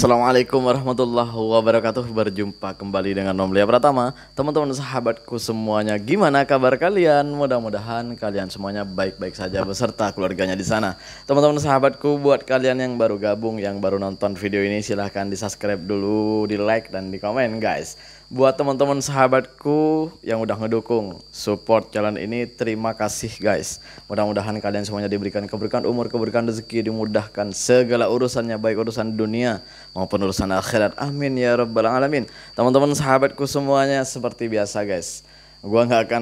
Assalamualaikum warahmatullahi wabarakatuh. Berjumpa kembali dengan Om Lia Pratama. Teman-teman sahabatku semuanya, gimana kabar kalian? Mudah-mudahan kalian semuanya baik-baik saja beserta keluarganya di sana. Teman-teman sahabatku, buat kalian yang baru gabung, yang baru nonton video ini, silahkan di subscribe dulu, di like dan di komen guys. Buat teman-teman sahabatku yang udah ngedukung support channel ini, terima kasih guys. Mudah-mudahan kalian semuanya diberikan keberkahan umur, keberkahan rezeki, dimudahkan segala urusannya, baik urusan dunia maupun urusan akhirat. Amin ya rabbal alamin. Teman-teman sahabatku semuanya, seperti biasa guys,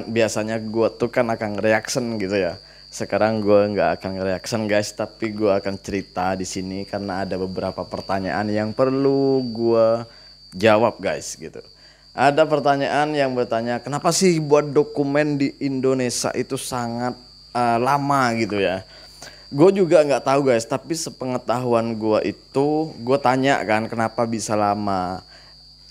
biasanya gua tuh kan akan reaction gitu ya. Sekarang gua nggak akan reaction guys, tapi gua akan cerita di sini karena ada beberapa pertanyaan yang perlu gua jawab guys gitu. Ada pertanyaan yang bertanya, kenapa sih buat dokumen di Indonesia itu sangat lama gitu ya. Gue juga nggak tahu guys, tapi sepengetahuan gue itu, gue tanya kan kenapa bisa lama.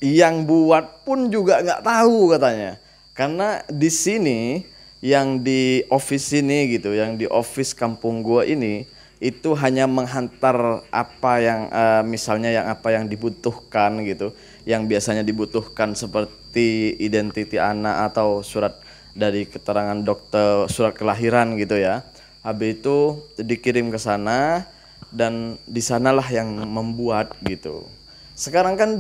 Yang buat pun juga nggak tahu katanya. Karena di sini, yang di office ini gitu, yang di office kampung gue ini, itu hanya menghantar apa yang misalnya yang apa yang dibutuhkan gitu, yang biasanya dibutuhkan seperti identiti anak atau surat dari keterangan dokter, surat kelahiran gitu ya. Habis itu dikirim ke sana dan di sanalah yang membuat gitu. Sekarang kan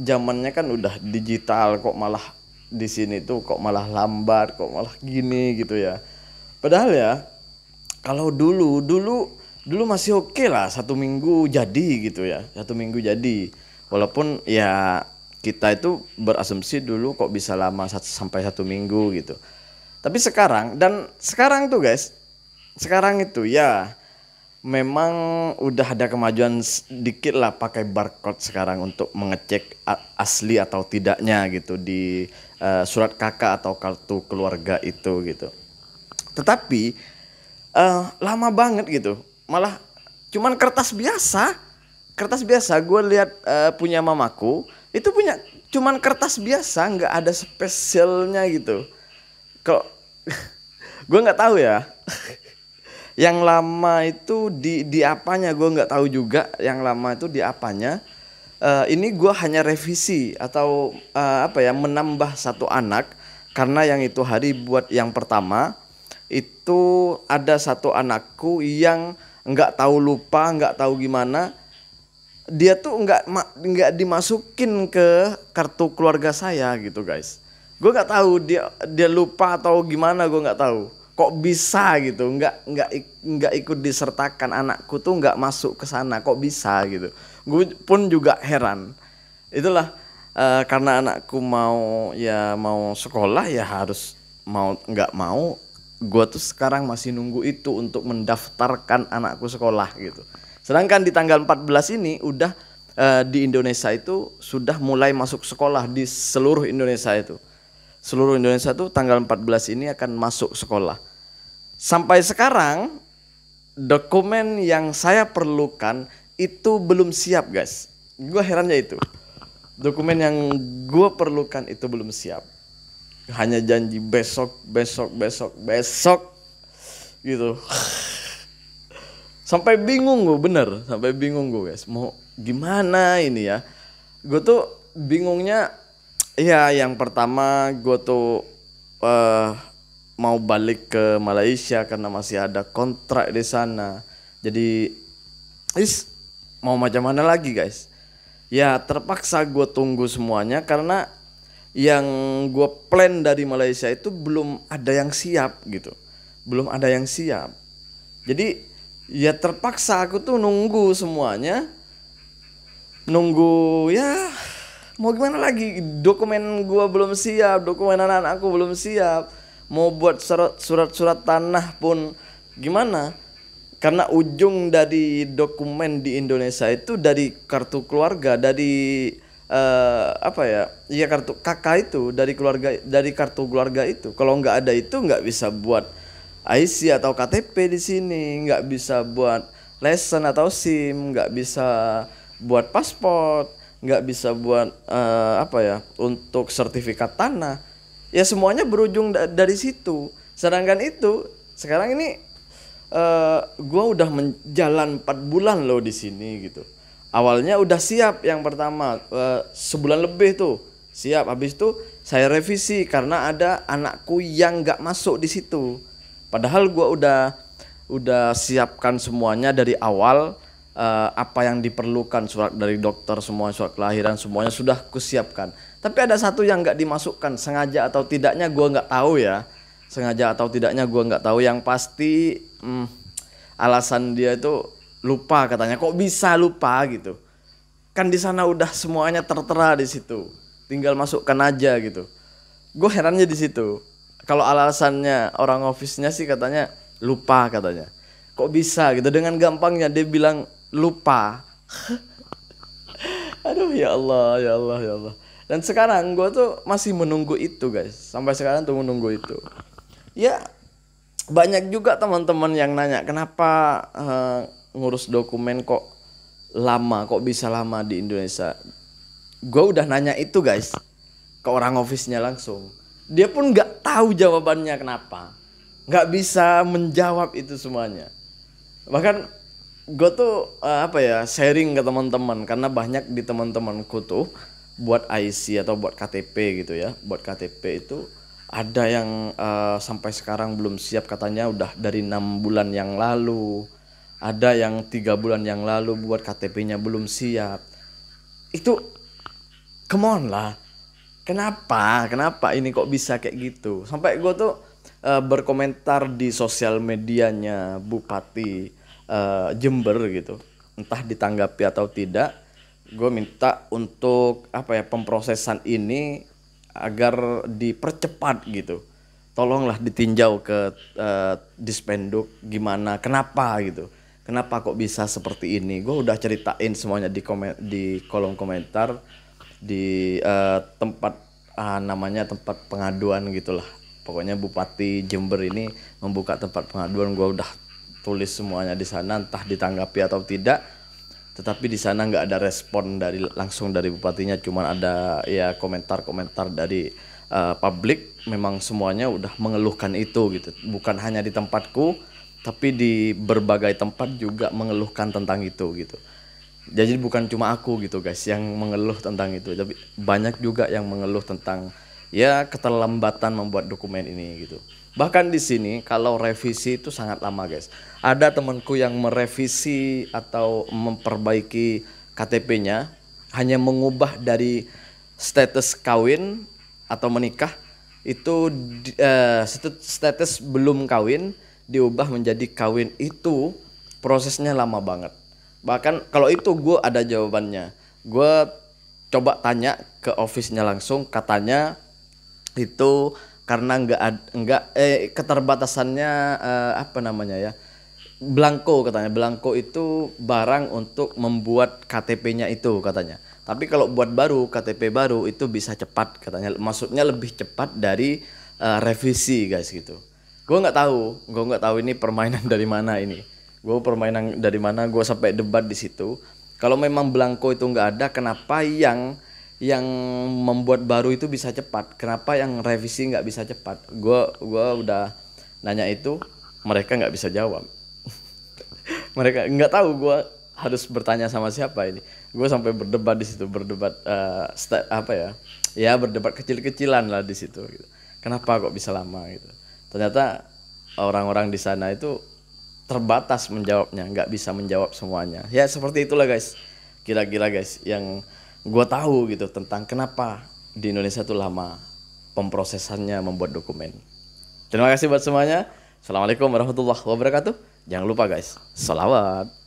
zamannya kan udah digital, kok malah di sini tuh kok malah lambat, kok malah gini gitu ya. Padahal ya kalau dulu masih oke lah, 1 minggu jadi gitu ya, 1 minggu jadi. Walaupun ya kita itu berasumsi dulu kok bisa lama sampai 1 minggu gitu. Tapi sekarang tuh guys, sekarang itu ya memang udah ada kemajuan sedikit lah, pakai barcode sekarang untuk mengecek asli atau tidaknya gitu di surat kakak atau kartu keluarga itu gitu. Tetapi lama banget gitu, malah cuman kertas biasa. Gue lihat punya mamaku itu punya cuman kertas biasa, nggak ada spesialnya gitu. Kok gue nggak tahu ya. Yang lama itu di apanya gue nggak tahu juga. Yang lama itu di apanya. Ini gue hanya revisi atau menambah 1 anak, karena yang itu hari buat yang pertama itu ada 1 anakku yang nggak tahu, lupa, nggak tahu gimana. Dia tuh nggak dimasukin ke kartu keluarga saya gitu guys. Gue nggak tahu dia lupa atau gimana, gue nggak tahu. Kok bisa gitu, nggak ikut disertakan, anakku tuh nggak masuk ke sana, kok bisa gitu. Gue pun juga heran. Itulah karena anakku mau sekolah ya harus, mau nggak mau gue tuh sekarang masih nunggu itu untuk mendaftarkan anakku sekolah gitu. Sedangkan di tanggal 14 ini udah di Indonesia itu sudah mulai masuk sekolah di seluruh Indonesia itu. Seluruh Indonesia tuh tanggal 14 ini akan masuk sekolah. Sampai sekarang dokumen yang saya perlukan itu belum siap guys. Gue herannya itu. Dokumen yang gue perlukan itu belum siap. Hanya janji besok gitu. Sampai bingung gue guys. Mau gimana ini ya. Gue tuh bingungnya. Ya, yang pertama gue tuh mau balik ke Malaysia karena masih ada kontrak di sana. Jadi mau macam mana lagi guys? Ya terpaksa gue tunggu semuanya karena yang gue plan dari Malaysia itu belum ada yang siap gitu. Belum ada yang siap. Jadi ya terpaksa aku tuh nunggu semuanya. Nunggu ya. Mau gimana lagi, dokumen gua belum siap, dokumen anak-anakku belum siap. Mau buat surat tanah pun gimana? Karena ujung dari dokumen di Indonesia itu dari kartu keluarga, dari kartu kakak itu, dari kartu keluarga itu. Kalau nggak ada itu nggak bisa buat IC atau KTP di sini, nggak bisa buat lesen atau SIM, nggak bisa buat paspor, nggak bisa buat untuk sertifikat tanah. Ya semuanya berujung dari situ. Sedangkan itu sekarang ini gue udah menjalan 4 bulan loh di sini gitu. Awalnya udah siap yang pertama, sebulan lebih tuh siap. Habis itu saya revisi karena ada anakku yang nggak masuk di situ. Padahal gua udah siapkan semuanya dari awal, apa yang diperlukan, surat dari dokter, semua surat kelahiran semuanya sudah kusiapkan. Tapi ada satu yang nggak dimasukkan, sengaja atau tidaknya gua nggak tahu ya. Sengaja atau tidaknya gua nggak tahu. Yang pasti alasan dia itu lupa katanya. Kok bisa lupa gitu? Kan di sana udah semuanya tertera di situ. Tinggal masukkan aja gitu. Gue herannya di situ. Kalau alasannya orang office-nya sih katanya lupa katanya. Kok bisa gitu dengan gampangnya dia bilang lupa. Aduh ya Allah, ya Allah, ya Allah. Dan sekarang gue tuh masih menunggu itu guys. Sampai sekarang tuh menunggu itu. Ya banyak juga teman-teman yang nanya kenapa ngurus dokumen kok lama, kok bisa lama di Indonesia. Gue udah nanya itu guys ke orang office-nya langsung. Dia pun nggak tahu jawabannya kenapa, nggak bisa menjawab itu semuanya. Bahkan gue tuh sharing ke teman-teman karena banyak di teman-temanku tuh buat IC atau buat KTP gitu ya. Buat KTP itu ada yang sampai sekarang belum siap katanya udah dari 6 bulan yang lalu. Ada yang 3 bulan yang lalu buat KTP-nya belum siap. Itu come on lah. Kenapa ini kok bisa kayak gitu? Sampai gue tuh berkomentar di sosial medianya Bupati Jember gitu. Entah ditanggapi atau tidak, gue minta untuk pemrosesan ini agar dipercepat gitu. Tolonglah ditinjau ke Dispenduk gimana, kenapa gitu. Kenapa kok bisa seperti ini? Gue udah ceritain semuanya di kolom komentar di tempat namanya tempat pengaduan gitulah. Pokoknya Bupati Jember ini membuka tempat pengaduan. Gue udah tulis semuanya di sana, entah ditanggapi atau tidak. Tetapi di sana nggak ada respon langsung dari bupatinya, cuman ada ya komentar-komentar dari publik. Memang semuanya udah mengeluhkan itu gitu. Bukan hanya di tempatku, tapi di berbagai tempat juga mengeluhkan tentang itu gitu. Jadi bukan cuma aku gitu guys yang mengeluh tentang itu, tapi banyak juga yang mengeluh tentang ya keterlambatan membuat dokumen ini gitu. Bahkan di sini kalau revisi itu sangat lama guys. Ada temanku yang merevisi atau memperbaiki KTP-nya hanya mengubah dari status kawin atau menikah itu status belum kawin diubah menjadi kawin, itu prosesnya lama banget. Bahkan kalau itu gue ada jawabannya. Gue coba tanya ke office-nya langsung, katanya itu karena keterbatasannya Blanko katanya. Blanko itu barang untuk membuat KTP-nya itu katanya. Tapi kalau buat baru KTP baru itu bisa cepat katanya. Maksudnya lebih cepat dari revisi guys gitu. Gue nggak tahu ini permainan dari mana ini. Gue sampai debat di situ. Kalau memang Blanko itu nggak ada, kenapa yang membuat baru itu bisa cepat? Kenapa yang revisi nggak bisa cepat? Gue udah nanya itu, mereka nggak bisa jawab. Mereka nggak tahu gue harus bertanya sama siapa ini. Gue sampai berdebat di situ, berdebat berdebat kecil-kecilan lah di situ. Gitu. Kenapa kok bisa lama gitu? Ternyata orang-orang di sana itu terbatas menjawabnya, nggak bisa menjawab semuanya. Ya seperti itulah guys, kira-kira guys yang gue tahu gitu tentang kenapa di Indonesia tuh lama pemprosesannya membuat dokumen. Terima kasih buat semuanya. Assalamualaikum warahmatullahi wabarakatuh. Jangan lupa guys, sholawat.